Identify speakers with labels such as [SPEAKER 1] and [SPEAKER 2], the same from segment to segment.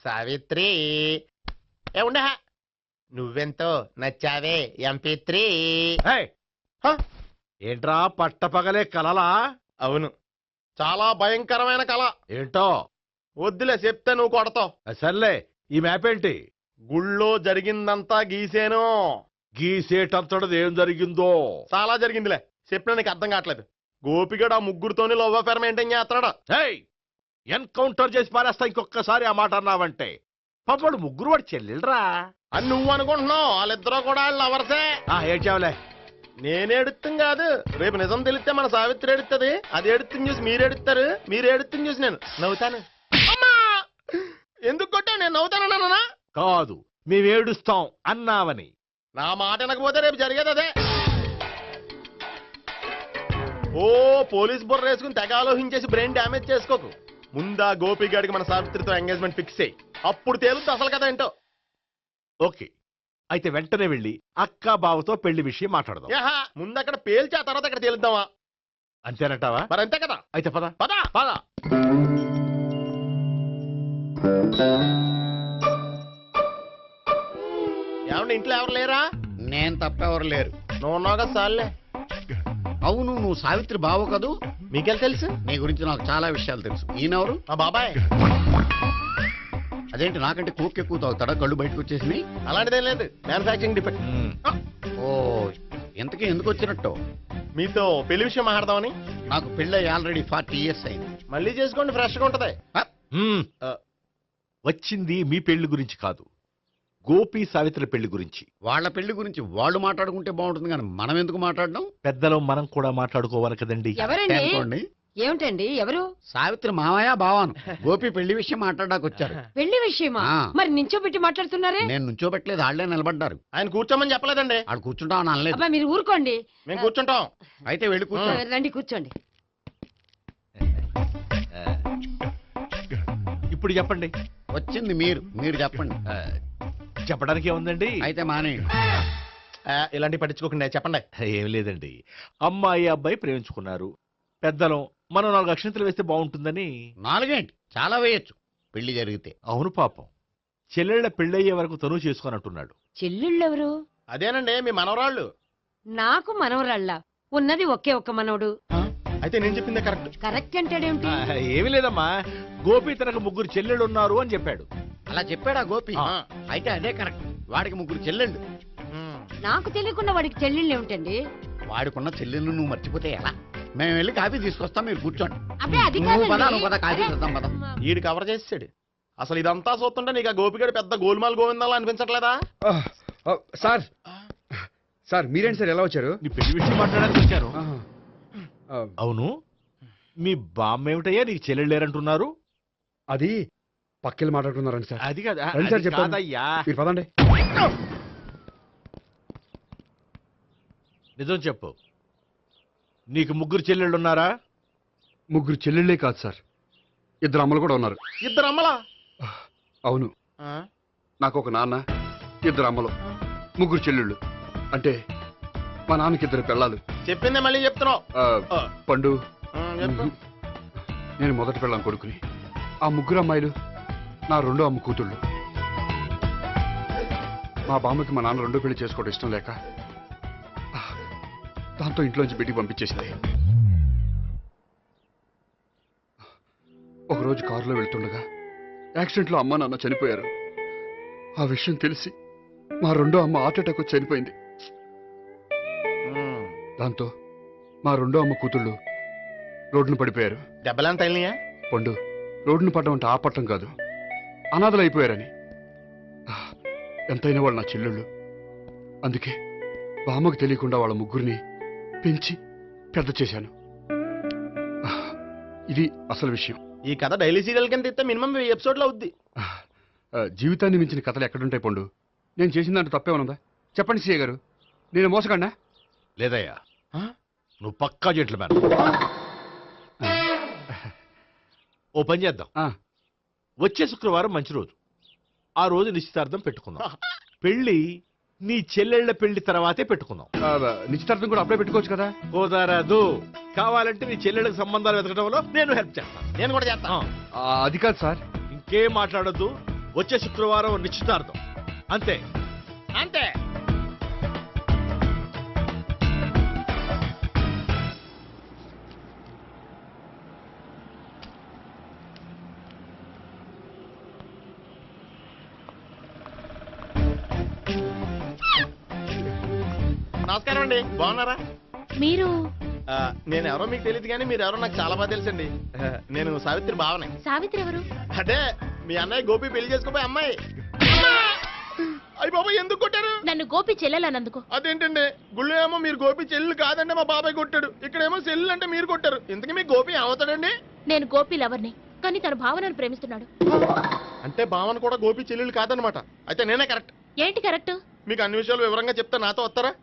[SPEAKER 1] సావిత్రి ఏ ఉండ నువ్వెంతో నచ్చావే ఎంపీ3.
[SPEAKER 2] ఏంట్రా పట్టపగలే కలలా?
[SPEAKER 1] అవును, చాలా భయంకరమైన కళ.
[SPEAKER 2] ఏంటో
[SPEAKER 1] వద్దులే, చెప్తే నువ్వు కొడతావు.
[SPEAKER 2] సర్లే, ఈ మ్యాప్ ఏంటి?
[SPEAKER 1] గుళ్ళో జరిగిందంతా గీసేను.
[SPEAKER 2] గీసేటంతటది ఏం జరిగిందో?
[SPEAKER 1] చాలా జరిగిందిలే, చెప్పినా నీకు అర్థం కావట్లేదు. గోపిగడు ఆ ముగ్గురుతోని లవ్ అఫేర్ మెయింటైన్ చేస్తున్నాడు.
[SPEAKER 2] ఎన్కౌంటర్ చేసి పారేస్తా ఇంకొకసారి ఆ మాట అన్నావంటే. పాపడు ముగ్గురు వాడు చెల్లెలరా
[SPEAKER 1] అని నువ్వు అనుకుంటున్నావు, వాళ్ళిద్దరూ కూడా వాళ్ళు లవర్సే.
[SPEAKER 2] ఏడ్చావులే.
[SPEAKER 1] నేనేడుతుంది కాదు, రేపు నిజం తెలిస్తే మన సావిత్రి ఎడుతుంది. అది ఎడుతుంది చూసి మీరు ఎడుతారు, మీరు ఎడుతుంది చూసి నేను నవ్వుతాను. అమ్మా, ఎందుకు కొట్టా? నేను నవ్వుతానన్నా
[SPEAKER 2] కాదు, మేమేడుస్తాం అన్నావని.
[SPEAKER 1] నా మాట వినకపోతే రేపు జరిగేది అదే. ఓ పోలీస్ బుర్ర వేసుకుని తెగ ఆలోచించేసి బ్రెయిన్ డ్యామేజ్ చేసుకోకు. ముందా గోపిగాడికి మన సావిత్రితో ఎంగేజ్మెంట్ ఫిక్స్ అయ్యి అప్పుడు తేలుతుంది అసలు కదా ఏంటో.
[SPEAKER 2] ఓకే, అయితే వెంటనే వెళ్ళి అక్క బావతో పెళ్లి విషయం మాట్లాడదాం.
[SPEAKER 1] ముందు అక్కడ పేల్చి ఆ తర్వాత అక్కడ తేలుద్దామా?
[SPEAKER 2] అంతేనంటావా?
[SPEAKER 1] మరి అంతే కదా.
[SPEAKER 2] అయితే పద
[SPEAKER 1] పద
[SPEAKER 2] పద.
[SPEAKER 1] ఏమండి, ఇంట్లో ఎవరు లేరా?
[SPEAKER 3] నేను తప్పెవరు లేరు.
[SPEAKER 1] నువ్వు ఉన్నావు కదా సార్లే.
[SPEAKER 3] అవును, నువ్వు సావిత్రి బావు కదూ?
[SPEAKER 1] మీకెళ్ళి తెలుసు?
[SPEAKER 3] నీ గురించి నాకు చాలా విషయాలు తెలుసు. ఈయనెవరు?
[SPEAKER 1] మా బాబాయ్.
[SPEAKER 3] అదేంటి నాకంటే కోక్ ఎక్కువ తాగుతాడా? కళ్ళు బయటకు వచ్చేసినాయి.
[SPEAKER 1] అలాంటిదేం లేదు, మ్యానుఫాక్చరింగ్ డిఫెక్ట్.
[SPEAKER 3] ఓ, ఇంతకీ ఎందుకు వచ్చినట్టు?
[SPEAKER 1] మీతో పెళ్లి విషయం మాట్లాడదామని.
[SPEAKER 3] నాకు పెళ్ళి ఆల్రెడీ 40 years అయింది.
[SPEAKER 1] మళ్ళీ చేసుకోండి, ఫ్రెష్ గా ఉంటది.
[SPEAKER 2] వచ్చింది మీ పెళ్లి గురించి కాదు, గోపి సావిత్రి పెళ్లి గురించి.
[SPEAKER 3] వాళ్ళ పెళ్లి గురించి వాళ్ళు మాట్లాడుకుంటే బాగుంటుంది, కానీ మనం ఎందుకు మాట్లాడడం?
[SPEAKER 2] పెద్దలో మనం కూడా మాట్లాడుకోవాలి కదండి.
[SPEAKER 3] అనుకోండి.
[SPEAKER 4] ఏమిటండి ఎవరు?
[SPEAKER 3] సావిత్రి మామయ్య బావాను. గోపి పెళ్లి విషయం మాట్లాడడానికి వచ్చారు.
[SPEAKER 4] పెళ్లి విషయమా? మరి నించోబెట్టి మాట్లాడుతున్నారే?
[SPEAKER 3] నేను నుంచోబెట్టలేదు, వాళ్ళే నిలబడ్డారు.
[SPEAKER 1] ఆయన కూర్చోమని చెప్పలేదండి.
[SPEAKER 3] వాళ్ళు కూర్చుంటామని అనలేదు.
[SPEAKER 4] అబ్బా మీరు ఊరుకోండి.
[SPEAKER 1] మేము కూర్చుంటాం.
[SPEAKER 3] అయితే వెళ్ళి కూర్చోండి.
[SPEAKER 4] రండి కూర్చోండి.
[SPEAKER 2] ఇప్పుడు చెప్పండి.
[SPEAKER 3] వచ్చింది మీరు చెప్పండి.
[SPEAKER 2] చెప్పడానికి ఏముందండి?
[SPEAKER 3] అయితే మానే
[SPEAKER 1] ఇలాంటివి పట్టించుకోకుండా చెప్పండి.
[SPEAKER 2] ఏం లేదండి, అమ్మాయి అబ్బాయి ప్రేమించుకున్నారు. పెద్దలం మనం 4 అక్షంతలు వేస్తే బాగుంటుందని.
[SPEAKER 3] 4 ఏంటి, చాలా వేయొచ్చు పెళ్లి జరిగితే.
[SPEAKER 2] అవును, పాపం చెల్లెళ్ళ పెళ్ళయ్యే వరకు తను చేసుకున్నట్టున్నాడు.
[SPEAKER 4] చెల్లెళ్ళెవరు?
[SPEAKER 1] అదేనండి మీ మనవరాళ్ళు.
[SPEAKER 4] నాకు మనవరాళ్ళ ఉన్నది ఒకే ఒక్క మనవడు.
[SPEAKER 1] అయితే నేను చెప్పిందే కరెక్ట్.
[SPEAKER 4] కరెక్ట్ అంటాడేమిటి?
[SPEAKER 2] ఏమి లేదమ్మా, గోపి తనకు 3 చెల్లెళ్ళు ఉన్నారు అని చెప్పాడు.
[SPEAKER 3] అలా చెప్పాడా గోపి? అయితే అదే కరెక్ట్. వాడికి 3 చెల్లెళ్ళు.
[SPEAKER 4] నాకు తెలియకుండా వాడికి చెల్లెళ్ళు ఏమిటండి?
[SPEAKER 3] వాడికున్న చెల్లెళ్ళు నువ్వు మర్చిపోతే ఎలా? మేము వెళ్ళి కాఫీ తీసుకొస్తాం, మీరు కూర్చోండి.
[SPEAKER 4] అబ్బే అది
[SPEAKER 3] నువ్వు పద,
[SPEAKER 4] కాదండి.
[SPEAKER 3] నువ్వు పద, కాఫీ చేద్దాం పద.
[SPEAKER 1] ఈడు కవర్ చేసాడు. అసలు ఇదంతా చూస్తుంటే నీకు ఆ గోపిగడు పెద్ద గోల్మాల్ గోవిందాలు అనిపించట్లేదా?
[SPEAKER 5] సార్ సార్ మీరేంటి సార్ ఎలా వచ్చారు?
[SPEAKER 2] నీ పెళ్లి విషయం మాట్లాడడానికి వచ్చాను. అవును, మీ బామ్మ ఏమిటయ్యా నీకు చెల్లెళ్ళు లేరంటున్నారు?
[SPEAKER 5] అది పక్కెళ్ళి మాట్లాడుకున్నారండి సార్.
[SPEAKER 2] అది కాదు,
[SPEAKER 5] రండి సార్, చెప్తాను.
[SPEAKER 2] కాదయ్యా,
[SPEAKER 5] మీరు పదండి.
[SPEAKER 2] నిజం చెప్పు, నీకు 3 చెల్లెళ్ళు ఉన్నారా?
[SPEAKER 5] 3 చెల్లెళ్ళే కాదు సార్, 2 అమ్మలు కూడా ఉన్నారు.
[SPEAKER 1] 2 అమ్మలా?
[SPEAKER 5] అవును, నాకు ఒక నాన్న, 2 అమ్మలు, 3 చెల్లెళ్ళు. అంటే మా నాన్నకి 2 పిల్లలు.
[SPEAKER 1] చెప్పిందే మళ్ళీ చెప్తున్నావు.
[SPEAKER 5] పండు,
[SPEAKER 1] చెప్పు.
[SPEAKER 5] నేను మొదటి పిల్లని కొడుకుని. ఆ 3 అమ్మాయిలు నా 2వ అమ్మ కూతుళ్ళు. మా బామ్మకి మా నాన్న 2వ పెళ్లి చేసుకోవడం ఇష్టం లేక దాంతో ఇంట్లోంచి పెట్టి పంపించేసింది. ఒకరోజు కారులో వెళ్తుండగా యాక్సిడెంట్లో అమ్మ నాన్న చనిపోయారు. ఆ విషయం తెలిసి మా 2వ అమ్మ హార్ట్ అటాక్ వచ్చి చనిపోయింది. దాంతో మా 2వ అమ్మ కూతుళ్ళు రోడ్డును పడిపోయారు.
[SPEAKER 1] దెబ్బలంత అయినాయా?
[SPEAKER 5] పండు, రోడ్డును పడ్డం అంటే ఆపట్టం కాదు, అనాథలు అయిపోయారని. ఎంతైనా వాళ్ళు నా చెల్లెళ్ళు. అందుకే బామ్మకు తెలియకుండా వాళ్ళ 3 పెంచి పెద్ద చేశాను. ఇది అసలు విషయం.
[SPEAKER 1] ఈ కథ డైలీ సీరియల్ కింద ఇస్తే మినిమం 10 ఎపిసోడ్లు అవుద్ది.
[SPEAKER 5] జీవితాన్ని మించిన కథలు ఎక్కడుంటాయి పండు? నేను చేసిన దాంట్లో తప్పేమనుందా? చెప్పండి సీఏ గారు, నేను మోసగండా?
[SPEAKER 2] లేదయ్యా, నువ్వు పక్కా జెంట్లమన్. ఓ పని చేద్దాం, వచ్చే శుక్రవారం మంచి రోజు, ఆ రోజు నిశ్చితార్థం పెట్టుకుందాం. పెళ్లి నీ చెల్లెళ్ల పెళ్లి తర్వాతే పెట్టుకుందాం.
[SPEAKER 5] నిశ్చితార్థం కూడా అప్పుడే పెట్టుకోవచ్చు కదా?
[SPEAKER 2] కుదరదు, కావాలంటే నీ చెల్లెళ్ళకి సంబంధాలు వెతకడంలో నేను హెల్ప్ చేస్తాను.
[SPEAKER 1] నేను కూడా చేస్తాను.
[SPEAKER 5] అది కాదు సార్.
[SPEAKER 2] ఇంకేం మాట్లాడొద్దు, వచ్చే శుక్రవారం నిశ్చితార్థం అంతే.
[SPEAKER 1] అంతే. నమస్కారం అండి, బాగున్నారా?
[SPEAKER 4] మీరు
[SPEAKER 1] నేను ఎవరో మీకు తెలియదు కానీ మీరు ఎవరో నాకు చాలా బాగా తెలుసండి. నేను సావిత్రి భావనే.
[SPEAKER 4] సావిత్రి ఎవరు?
[SPEAKER 1] అదే మీ అన్నయ్య గోపి పెళ్లి చేసుకోపోయి అమ్మాయి. అయ్యి బాబాయ్ ఎందుకు కొట్టారు?
[SPEAKER 4] నన్ను గోపి చెల్లెలన్నందుకు.
[SPEAKER 1] అదేంటండి, గుళ్ళు ఏమో మీరు గోపి చెల్లు కాదంటే మా బాబాయ్ కొట్టాడు, ఇక్కడేమో చెల్లు అంటే మీరు కొట్టారు. ఇంతకీ మీ గోపి ఏమవుతాడండి?
[SPEAKER 4] నేను గోపి లవర్ని, కానీ తన భావనను ప్రేమిస్తున్నాడు.
[SPEAKER 1] అంటే భావన కూడా గోపి చెల్లెలు కాదనమాట. అయితే నేనే కరెక్ట్.
[SPEAKER 4] ఏంటి కరెక్ట్?
[SPEAKER 1] మీకు అన్ని విషయాలు వివరంగా చెప్తా, నాతో వస్తారా?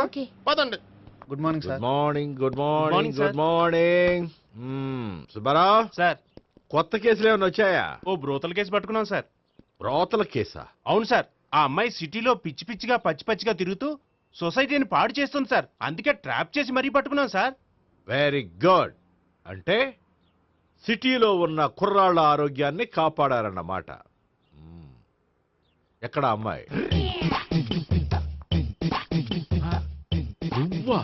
[SPEAKER 4] ఓకే
[SPEAKER 1] పదండి.
[SPEAKER 3] Good morning
[SPEAKER 2] good morning. Good morning. Good morning. Subbarao
[SPEAKER 6] sir,
[SPEAKER 2] కొత్త కేసులు ఏమైనా వచ్చాయా?
[SPEAKER 6] ఓ బ్రోతల కేసు పట్టుకున్నాం సార్.
[SPEAKER 2] రోతల కేసా?
[SPEAKER 6] అవును సార్, ఆ అమ్మాయి సిటీలో పిచ్చి పిచ్చిగా పచ్చి పచ్చిగా తిరుగుతూ సొసైటీని పాడు చేస్తుంది సార్. అందుకే ట్రాప్ చేసి మరీ పట్టుకున్నాం సార్.
[SPEAKER 2] Very good. అంటే సిటీలో ఉన్న కుర్రాళ్ళ ఆరోగ్యాన్ని కాపాడారన్నమాట. ఎక్కడ అమ్మాయి? నువ్వా?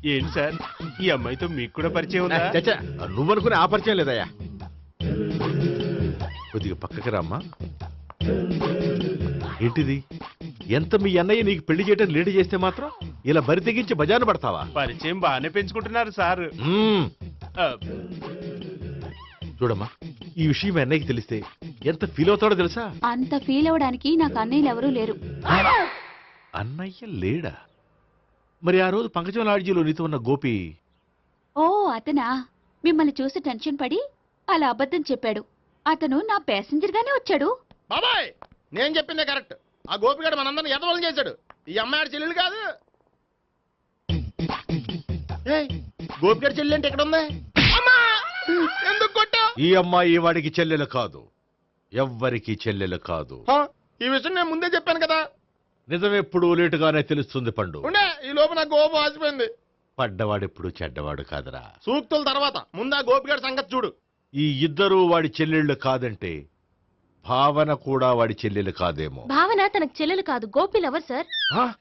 [SPEAKER 6] ఏంటి సార్, ఈ అమ్మాయితో మీకు కూడా పరిచయం ఉందా?
[SPEAKER 2] చచ్చా, నువ్వనుకునే ఆ పరిచయం లేదయ్యా. కొద్దిగా పక్కకి రామ్మా. ఏంటిది? ఎంత మీ అన్నయ్య నీకు పెళ్లి చేయడం లేట్ చేస్తే మాత్రం ఇలా బరి తెగించి బజారు పడతావా?
[SPEAKER 6] పరిచయం బాగానే పెంచుకుంటున్నారు సార్. ఆ,
[SPEAKER 2] చూడమ్మా, ఈ విషయం మీ అన్నయ్యకి తెలిస్తే ఎంత ఫీల్ అవుతాడో తెలుసా?
[SPEAKER 7] అంత ఫీల్ అవడానికి నాకు అన్నయ్యలు ఎవరూ లేరు.
[SPEAKER 2] అన్నయ్య లేడా? మరి ఆ రోజు పంకజం లాడ్జీలో నీతో ఉన్న గోపి?
[SPEAKER 7] ఓ అతనా? మిమ్మల్ని చూసి టెన్షన్ పడి అలా అబద్ధం చెప్పాడు. అతను నా ప్యాసింజర్ గానే వచ్చాడు.
[SPEAKER 1] బాబాయ్ నేను చెప్పిందే కరెక్ట్. ఆ గోపిగాడు మనందరిని ఎదవలం చేశాడు. ఈ అమ్మాయి ఆడి చెల్లెలు కాదు. గోపిగాడి చెల్లి అంటే ఎక్కడ ఉంది? అమ్మా! ఎందుకు కొట్టా?
[SPEAKER 2] ఈ అమ్మాయి వాడికి చెల్లెలు కాదు, ఎవ్వరికి చెల్లెలు కాదు.
[SPEAKER 1] ఈ విషయం నేను ముందే చెప్పాను కదా.
[SPEAKER 2] నిజమెప్పుడు లేటుగానే తెలుస్తుంది పండు.
[SPEAKER 1] ఉండే ఈ లోపు నాకు గోపు ఆసిపోయింది.
[SPEAKER 2] పడ్డవాడెప్పుడు చెడ్డవాడు కాదురా.
[SPEAKER 1] సూక్తుల తర్వాత ముందు ఆ గోపిగాడి సంగతి చూడు.
[SPEAKER 2] ఈ ఇద్దరూ వాడి చెల్లెళ్ళు కాదంటే భావన కూడా వాడి చెల్లెలు కాదేమో.
[SPEAKER 4] భావన తనకు చెల్లెలు కాదు, గోపి లవర్ సార్.
[SPEAKER 2] ఆ?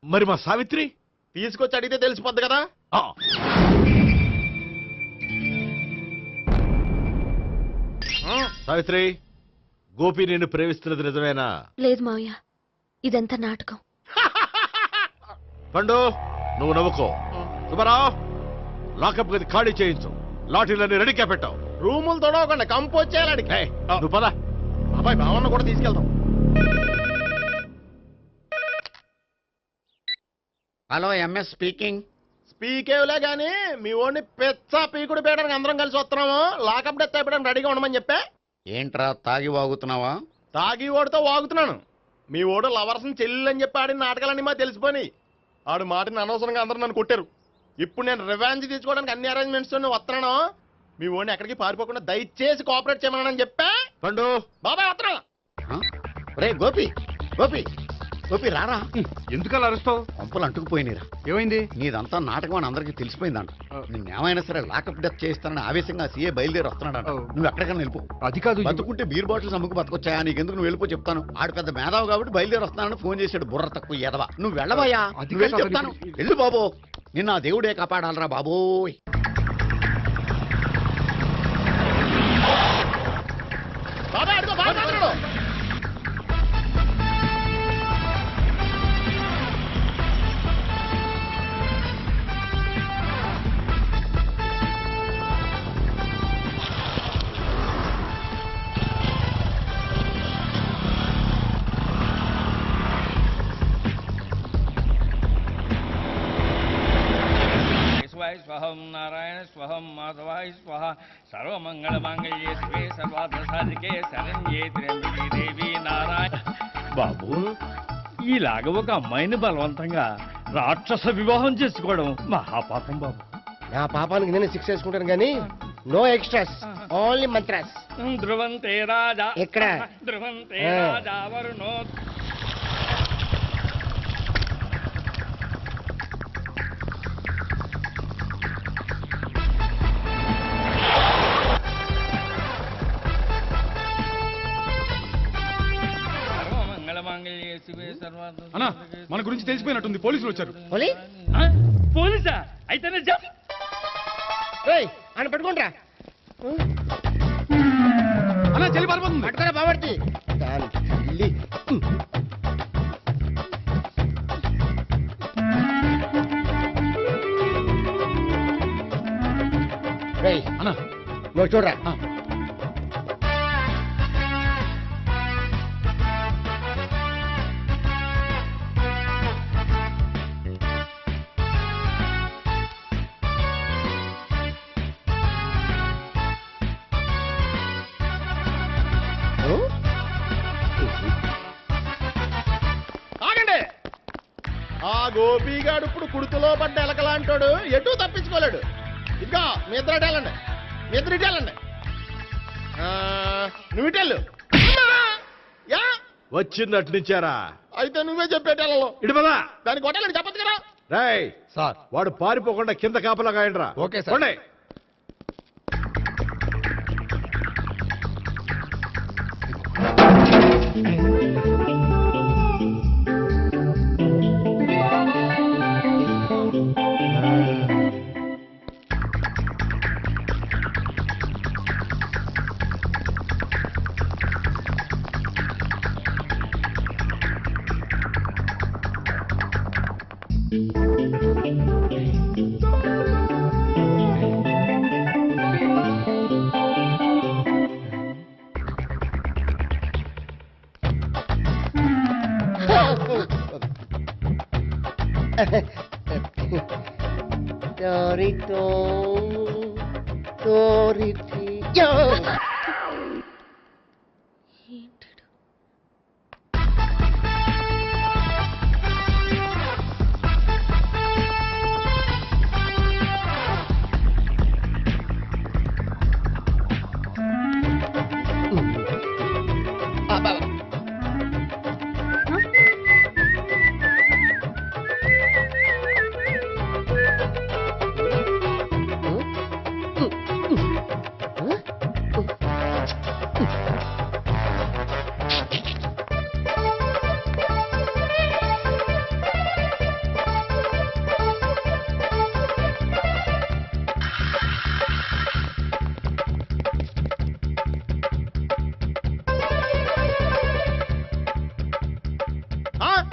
[SPEAKER 2] మరి మా సావిత్రి?
[SPEAKER 1] తీసుకొచ్చి అడిగితే తెలిసిపోద్ది కదా.
[SPEAKER 2] ఆ. సావిత్రి, గోపి నిన్ను ప్రేమిస్తున్నది నిజమేనా?
[SPEAKER 4] లేదు మావయ్య, ఇదంతా నాటకం.
[SPEAKER 2] పండు, నువ్వు నవ్వుకో. సుబ్బారావు, లాకప్ గది ఖాళీ చేయించు. లాఠీలన్నీ రెడీగా పెట్టావు.
[SPEAKER 1] రూములు తొడవకుండా కంపోజ్ చేయాలి అడిగి.
[SPEAKER 2] ఏయ్, నువ్వు పద.
[SPEAKER 1] అబ్బాయి భావన కూడా తీసుకెళ్తాం.
[SPEAKER 3] Hello, MS speaking.
[SPEAKER 1] స్పీకేవ్లే గానీ మీ ఓడిని పెచ్చ పీకుడు పేయడానికి అందరం కలిసి వస్తున్నాము. లాకప్ డెత్ అయిపోయడానికి రెడీగా ఉండమని చెప్పా.
[SPEAKER 3] ఏంట్రా తాగి వాగుతున్నావా?
[SPEAKER 1] తాగి ఓడితో వాగుతున్నాను. మీ ఓడు లవర్స్ని చెల్లెలు అని చెప్పి ఆడిన నాటకాలన్నీ మా తెలిసిపోయి ఆడు మాటని అనవసరంగా అందరూ నన్ను కొట్టారు. ఇప్పుడు నేను రివెంజ్ తీసుకోవడానికి అన్ని అరేంజ్మెంట్స్ వస్తున్నాను. మీ ఓడిని ఎక్కడికి పారిపోకుండా దయచేసి కోఆపరేట్ చేయమని చెప్పా.
[SPEAKER 2] పండు,
[SPEAKER 1] బాబాయ్ వస్తున్నా.
[SPEAKER 3] రే గోపి, గోపి, గోపి రారా.
[SPEAKER 5] ఎందుకలా అరుస్తావు?
[SPEAKER 3] పంపులు అంటుకుపోయినరా.
[SPEAKER 5] ఏమైంది?
[SPEAKER 3] నీదంతా నాటకం అని అందరికీ తెలిసిపోయిందంట. నిన్నేమైనా సరే లాకప్ డెత్ చేస్తానని ఆవేశంగా సీఏ బయలుదేరి వస్తున్నాడు. నువ్వు ఎక్కడికైనా వెళ్ళిపో.
[SPEAKER 5] అది కాదు.
[SPEAKER 3] బతుకుంటే బీర్ బాటిల్స్ అమ్ముకు బతకొచ్చాయా? నీకెందుకు? నువ్వు వెళ్ళిపో చెప్తాను. ఆడు పెద్ద మేధావు కాబట్టి బయలుదేరి వస్తున్నానని ఫోన్ చేశాడు. బుర్ర తక్కువ ఎదవా. నువ్వు వెళ్ళవయ్యా.
[SPEAKER 5] అది
[SPEAKER 3] నువ్వు వెళ్ళి
[SPEAKER 5] కాదు,
[SPEAKER 3] చెప్తాను.
[SPEAKER 5] అది-
[SPEAKER 3] వెళ్ళు బాబో. నిన్న ఆ దేవుడే కాపాడాలరా బాబోయ్.
[SPEAKER 1] బాబాయ్ అడుగు, బాబాయ్ మాట్లాడు.
[SPEAKER 8] శివాయ స్వహం నారాయణ స్వహం మాధవాయ స్వహ సర్వమంగళమాంగళ్యే శివే సర్వార్థ సాధికే శరణ్యే త్ర్యంబకే దేవి నారాయణ. బాబు, ఇలాగ ఒక అమ్మాయిని బలవంతంగా రాక్షస వివాహం చేసుకోవడం మహాపాపం బాబు.
[SPEAKER 1] నా పాపానికి నేను శిక్ష చేసుకుంటాను కానీ నో ఎక్స్ట్రాస్, ఓన్లీ మంత్రాస్.
[SPEAKER 8] ధ్రువంతే రాజా
[SPEAKER 1] ఎక్కడ?
[SPEAKER 8] ధ్రువంతే రాజా వరుణో.
[SPEAKER 5] అన్నా మన గురించి తెలిసిపోయినట్టుంది, పోలీసులు వచ్చారు.
[SPEAKER 8] పోలీసా? అయితే
[SPEAKER 1] ఆయన పట్టుకుంటా
[SPEAKER 5] అన్నా చెల్లి పారిపోతుంది.
[SPEAKER 1] పట్టుకోరా బాబర్తి
[SPEAKER 5] అన్నా
[SPEAKER 1] నువ్వు చూడరా. ఆగండి. ఆ గోపిగాడు ఇప్పుడు కుడుతులో పడ్డ ఎలకలాంటాడు, ఎటు తప్పించుకోలేడు. ఇంకా మీ ఇద్దరు వెళ్ళండి, మీ ఇద్దరు ఇటు వెళ్ళండి. నువ్వు ఇటు వెళ్ళు. యా
[SPEAKER 2] వచ్చిందటు నుంచారా?
[SPEAKER 1] అయితే నువ్వే చెప్పేటెళ్ళలో
[SPEAKER 2] ఇటు పదా.
[SPEAKER 1] దాన్ని కొట్టాలని చెప్పదు కదా.
[SPEAKER 2] రై
[SPEAKER 3] సార్
[SPEAKER 2] వాడు పారిపోకుండా కింద కాపలా కాయండిరా.
[SPEAKER 3] Okay sir.
[SPEAKER 2] పోండి.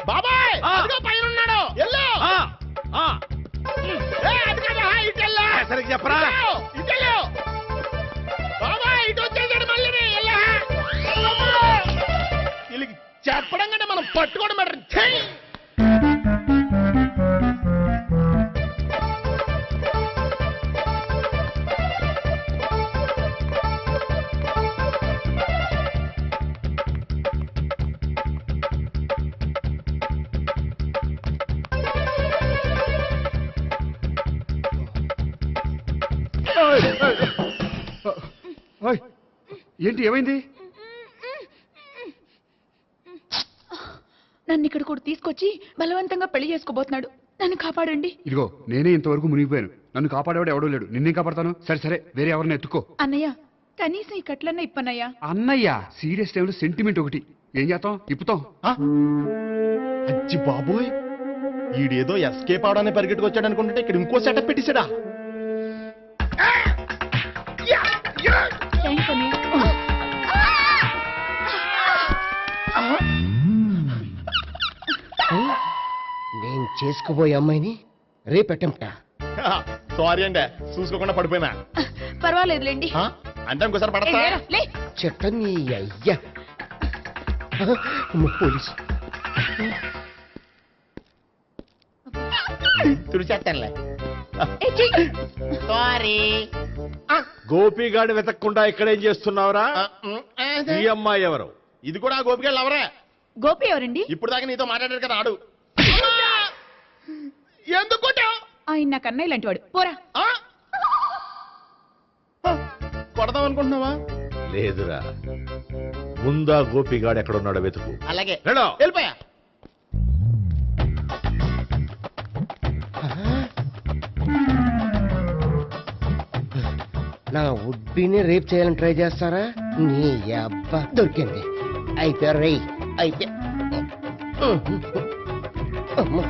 [SPEAKER 1] బాబాయ్ పైన ఉన్నాడు. ఎల్లో
[SPEAKER 2] సరిగ్గా చెప్పరా?
[SPEAKER 1] ఇటెల్లో బాబాయ్ ఇటు వచ్చేసాడు మళ్ళీ. వీళ్ళకి చెప్పడం కంటే మనం పట్టుకోవడం బెటర్.
[SPEAKER 5] ఏంటి ఏమైంది?
[SPEAKER 7] నన్ను ఇక్కడ కూడా తీసుకొచ్చి బలవంతంగా పెళ్లి చేసుకోబోతున్నాడు. నన్ను కాపాడండి.
[SPEAKER 5] ఇదిగో నేనే ఇంతవరకు మునిగిపోయాను, నన్ను కాపాడేవాడు ఎవడో లేడు, నిన్నే కాపాడతాను. సరే సరే వేరే ఎవరిని ఎత్తుకో.
[SPEAKER 7] అన్నయ్య కనీసం ఈ కట్లన్నా ఇప్పన్నయ్యా.
[SPEAKER 5] అన్నయ్య సీరియస్ టైంలో సెంటిమెంట్ ఒకటి, ఏం చేస్తాం, ఇప్పుతాం.
[SPEAKER 1] అచ్చి బాబోయ్, ఈడేదో ఎస్కేప్ అవడానికి పరిగెట్టుకొచ్చాడు అనుకుంటే ఇక్కడ ఇంకో సెటప్ పెట్టేశాడా.
[SPEAKER 7] థ్యాంక్స్ అన్నయ్య.
[SPEAKER 9] నేను చేసుకోబోయే అమ్మాయిని రేపెట్టంట.
[SPEAKER 1] సారీ అండి, చూసుకోకుండా పడిపోయినా.
[SPEAKER 7] పర్వాలేదులేండి.
[SPEAKER 1] అంటే ఇంకోసారి పడతా.
[SPEAKER 9] చెట్టని అయ్యా పోలీసు
[SPEAKER 1] తుడిచేస్తానులే. సారీ.
[SPEAKER 2] గోపిగాడి వెతకకుండా ఇక్కడేం చేస్తున్నావురా? ఈ అమ్మాయి ఎవరు?
[SPEAKER 1] ఇది కూడా గోపిగాళ్ళు ఎవరే?
[SPEAKER 7] గోపి ఎవరండి?
[SPEAKER 1] ఇప్పుడు దాకా నీతో మాట్లాడారు కదా ఆడు. ఎందుకు
[SPEAKER 7] ఆయన నాకు అన్నయ్య లాంటి వాడు. పోరా.
[SPEAKER 1] కొడదాం అనుకుంటున్నావా?
[SPEAKER 2] లేదురా, ముందా గోపిగాడు ఎక్కడున్నాడో వెతుకు.
[SPEAKER 1] అలాగే
[SPEAKER 2] వెళ్ళో.
[SPEAKER 1] వెళ్ళిపోయా.
[SPEAKER 9] నా ఉడ్బీని రేప్ చేయాలని ట్రై చేస్తారా? నీ అబ్బా దొరికింది. అయిపోయారు రై. అయిపోయా. అమ్మో.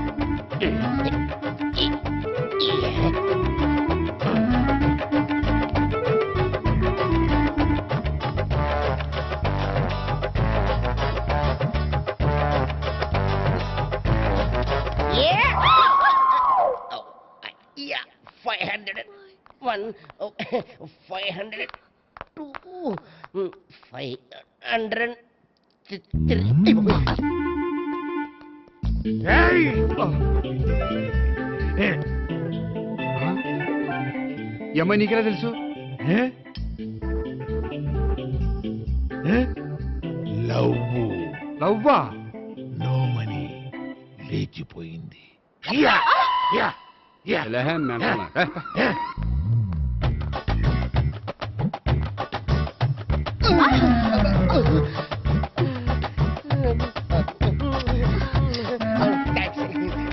[SPEAKER 9] Yeah, 501, 502, 503.
[SPEAKER 5] ఈ అమ్మాయి నీకెలా తెలుసు? లవ్వా?
[SPEAKER 2] నోమని లేచిపోయింది.
[SPEAKER 5] లేహే, మెంటనా.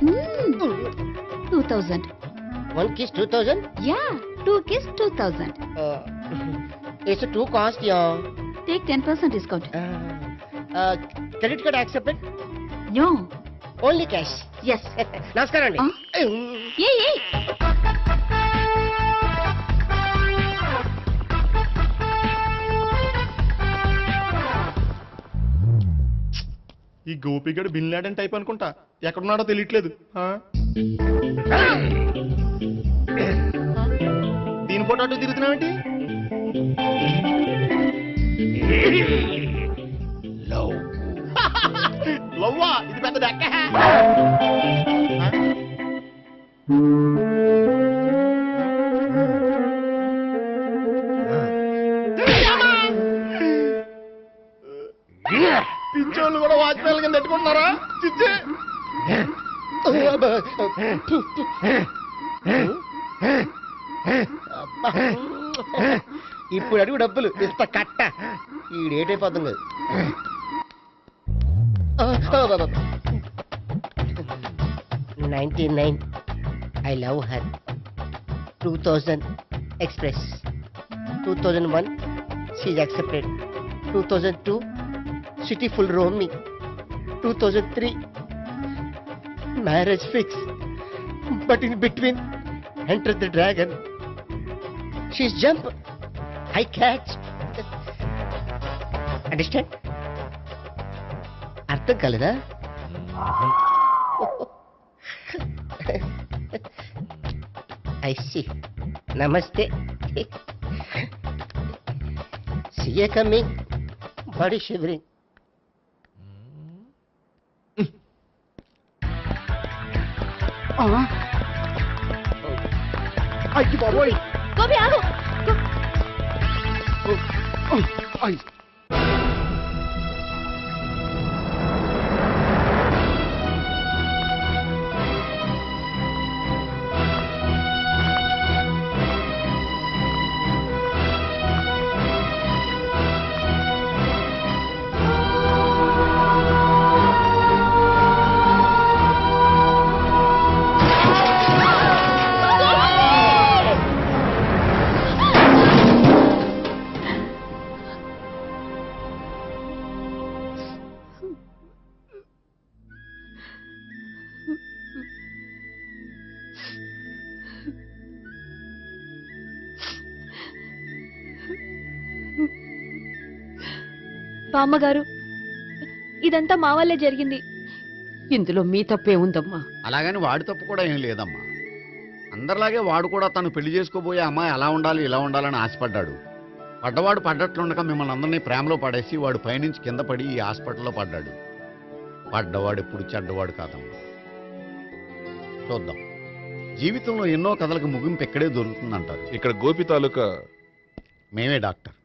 [SPEAKER 7] Hmm. 2000.
[SPEAKER 9] 1 kiss 2000.
[SPEAKER 7] Yeah, 2 kiss 2000.
[SPEAKER 9] It's too cost, yeah.
[SPEAKER 7] Take 10% discount.
[SPEAKER 9] Credit card accepted?
[SPEAKER 7] No.
[SPEAKER 9] Only cash.
[SPEAKER 7] Yes.
[SPEAKER 9] నమస్కారం అండి.
[SPEAKER 7] Hey.
[SPEAKER 1] ఈ గోపిగడు బిన్ లాడెన్ టైప్ అనుకుంటా, ఎక్కడున్నాడో తెలియట్లేదు. దీని ఫోటో అటు తిరుగుతున్నావేంటి? లవ్వా? ఇది పెద్ద డెక్క. పిచ్చోళ్ళు కూడా వాచ్మెన్ కింద పెట్టుకుంటున్నారా? చిచ్చే.
[SPEAKER 9] ఇప్పుడు అడుగు డబ్బులు ఇస్తా కట్ట. ఈ డేట్ అయిపోతుంది. 99. I love her. 2000 express. 2001 she's accepted. 2002 city full roaming. 2003 marriage fix. But in between enter the dragon. She's jump. I catch. Understand? అర్థం కాలేదా? I see. Namaste. See you coming. Body shivering.
[SPEAKER 5] అయ్యి బాబోయ్.
[SPEAKER 7] గోపి ఆగు.
[SPEAKER 5] అయ్.
[SPEAKER 7] బామ్మగారు, ఇదంతా మా వల్లే జరిగింది.
[SPEAKER 4] ఇందులో మీ తప్పే ఉందమ్మా.
[SPEAKER 3] అలాగని వాడి తప్పు కూడా ఏం లేదమ్మా. అందరిలాగే వాడు కూడా తను పెళ్లి చేసుకోబోయే అమ్మాయి అలా ఉండాలి ఇలా ఉండాలని ఆశపడ్డాడు. పడ్డవాడు పడ్డట్లుండక మిమ్మల్ని అందరినీ ప్రేమలో పడేసి వాడు పైనుంచి కింద పడి ఈ హాస్పిటల్లో పడ్డాడు. పడ్డవాడు ఎప్పుడు చెడ్డవాడు కాదమ్మా. చూద్దాం, జీవితంలో ఎన్నో కథలకు ముగింపు ఎక్కడే దొరుకుతుందంటారు.
[SPEAKER 10] ఇక్కడ గోపి తాలూకా
[SPEAKER 3] మేమే డాక్టర్.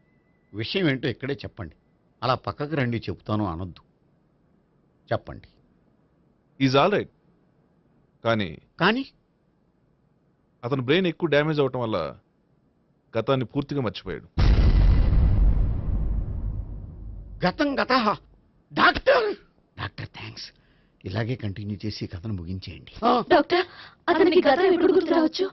[SPEAKER 3] విషయం ఏంటో ఇక్కడే చెప్పండి. అలా పక్కకు రండి చెప్తాను అనొద్దు. చెప్పండి.
[SPEAKER 10] Is all right. కానీ అతని బ్రెయిన్ ఎక్కువ డ్యామేజ్ అవటం వల్ల గతాన్ని పూర్తిగా మర్చిపోయాడు.
[SPEAKER 3] గతం గత. Doctor thanks. ఇలాగే కంటిన్యూ చేసి కథను ముగించేయండి.
[SPEAKER 7] డాక్టర్, అతనికి గతం ఎప్పుడు గుర్తు రావచ్చు?